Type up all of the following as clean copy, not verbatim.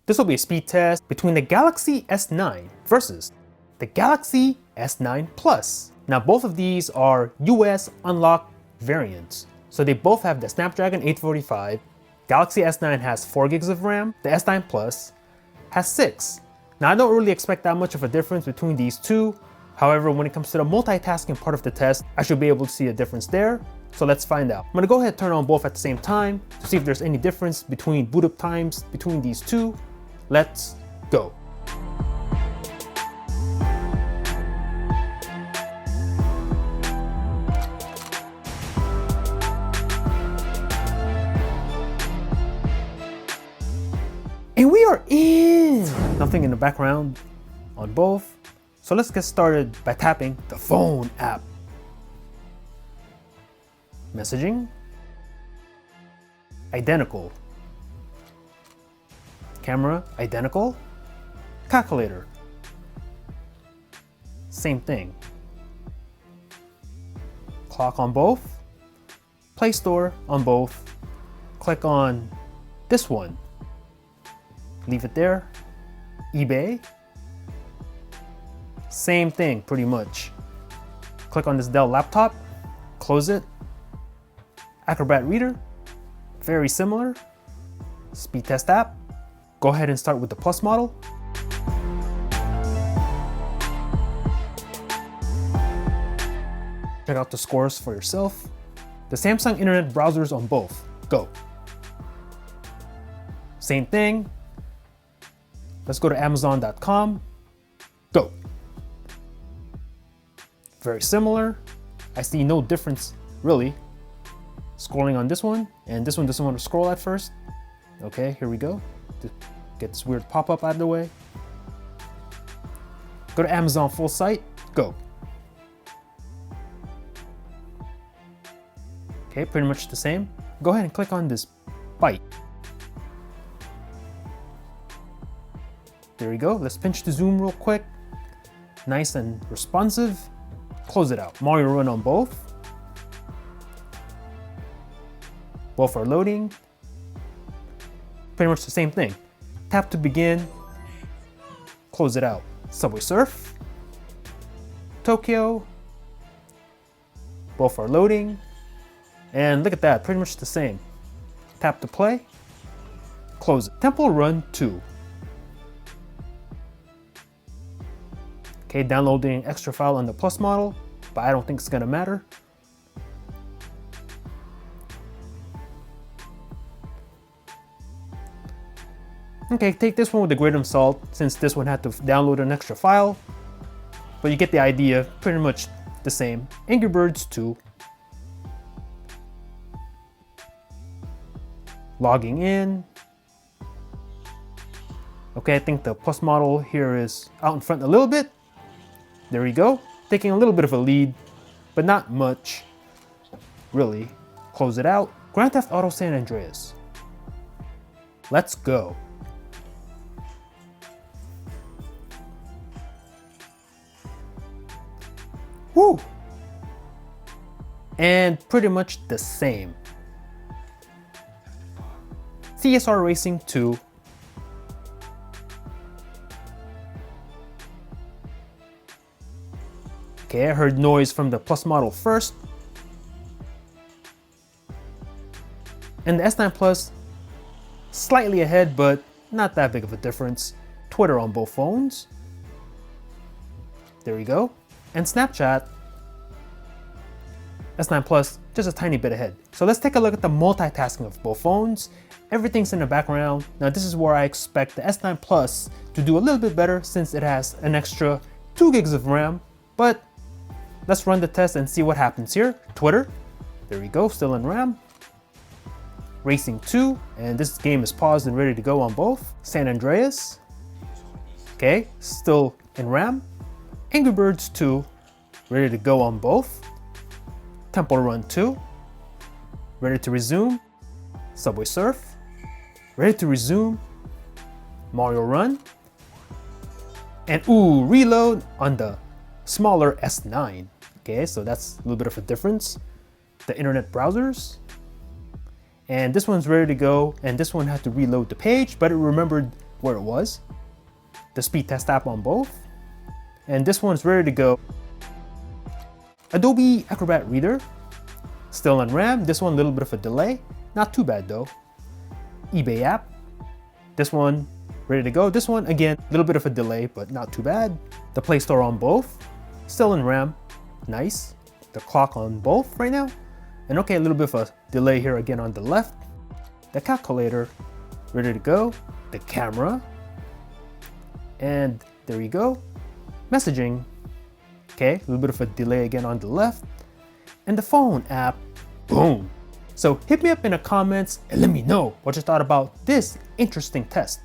This will be a speed test between the Galaxy S9 versus the Galaxy S9 Plus. Now both of these are US unlocked variants. So they both have the Snapdragon 845. Galaxy S9 has 4 gigs of RAM. The S9 Plus has 6. Now I don't really expect that much of a difference between these two. However, when it comes to the multitasking part of the test, I should be able to see a difference there. So let's find out. I'm gonna go ahead and turn on both at the same time to see if there's any difference between boot up times between these two. Let's go. And we are in! Nothing in the background on both. So let's get started by tapping the phone app. Messaging. Identical. Camera, identical. Calculator. Same thing. Clock on both. Play Store on both. Click on this one. Leave it there. eBay. Same thing, pretty much. Click on this Dell laptop. Close it. Acrobat Reader. Very similar. Speed test app. Go ahead and start with the Plus model. Check out the scores for yourself. The Samsung internet browsers on both. Go. Same thing. Let's go to Amazon.com. Go. Very similar. I see no difference really. Scrolling on this one, and this one doesn't want to scroll at first. Okay, here we go. To get this weird pop-up out of the way. Go to Amazon full site. Go. Okay, pretty much the same. Go ahead and click on this Byte. There we go. Let's pinch the zoom real quick. Nice and responsive. Close it out. Mario Run on both. Both are loading. Pretty much the same thing. Tap to begin. Close it out. Subway Surf. Tokyo. Both are loading. And look at that, pretty much the same. Tap to play. Close it. Temple Run 2. Okay, downloading an extra file on the Plus model, but I don't think it's gonna matter. Okay, take this one with a grain of salt, since this one had to download an extra file, but you get the idea, pretty much the same. Angry Birds 2. Logging in. Okay, I think the Plus model here is out in front a little bit. There we go. Taking a little bit of a lead, but not much, really. Close it out. Grand Theft Auto San Andreas. Let's go. Woo! And pretty much the same. CSR Racing 2. Okay, I heard noise from the Plus model first. And the S9 Plus, slightly ahead, but not that big of a difference. Twitter on both phones. There we go. And Snapchat, S9 Plus, just a tiny bit ahead. So let's take a look at the multitasking of both phones. Everything's in the background. Now this is where I expect the S9 Plus to do a little bit better since it has an extra 2 gigs of RAM, but let's run the test and see what happens here. Twitter, there we go, still in RAM. Racing 2, and this game is paused and ready to go on both. San Andreas, okay, still in RAM. Angry Birds 2, ready to go on both. Temple Run 2, ready to resume. Subway Surf, ready to resume. Mario Run. And ooh, reload on the smaller S9. Okay, so that's a little bit of a difference. The internet browsers. And this one's ready to go, and this one had to reload the page, but it remembered where it was. The speed test app on both. And this one's ready to go. Adobe Acrobat Reader, still on RAM. This one, a little bit of a delay. Not too bad though. eBay app. This one, ready to go. This one, again, a little bit of a delay, but not too bad. The Play Store on both, still in RAM. Nice. The clock on both right now. And okay, a little bit of a delay here again on the left. The calculator, ready to go. The camera. And there you go. Messaging. Okay, a little bit of a delay again on the left. And the phone app, boom. So hit me up in the comments and let me know what you thought about this interesting test.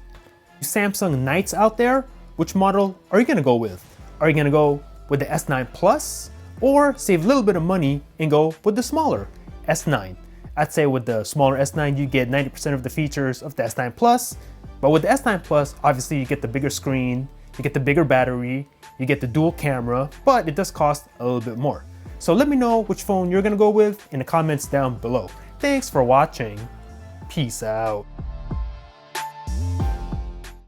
You Samsung Knights out there, which model are you gonna go with? Are you gonna go with the S9 Plus or save a little bit of money and go with the smaller S9? I'd say with the smaller S9, you get 90% of the features of the S9 Plus, but with the S9 Plus, obviously you get the bigger screen, you get the bigger battery, you get the dual camera, but it does cost a little bit more. So let me know which phone you're gonna go with in the comments down below. Thanks for watching. Peace out.